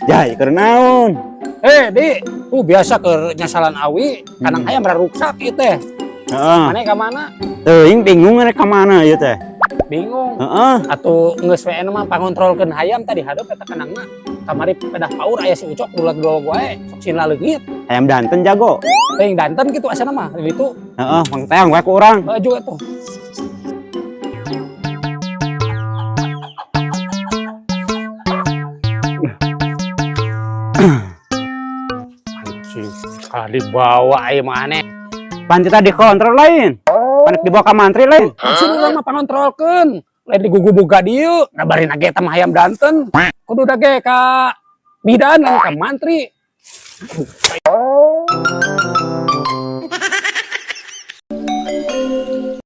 Jai kernaun. Di, biasa ke nyasalan awi, kanang hayam raruksak ieu teh. Heeh. Mane ka mana? Teuing bingung ka mana ieu teh. Bingung. Heeh. Atuh geus we mah pangontrolkeun hayam tadi hadeup eta kanangna. Kamari pedah paur aya si Ucok dulag-dulag wae, sok sina leungit. Ayam danten jago. Teuing danten kitu asana mah, gitu. Heeh, mang teang wae ku urang. Juga tuh. Kali bawa ayo mana? Pan kita dikontrol lain. Pan dibawa ka mantri lain. Sini mah pangontrolkeun. Lain digugu-guga dieu, ngabarin age tah hayam danten. Kudu dage ka bidan ka mantri.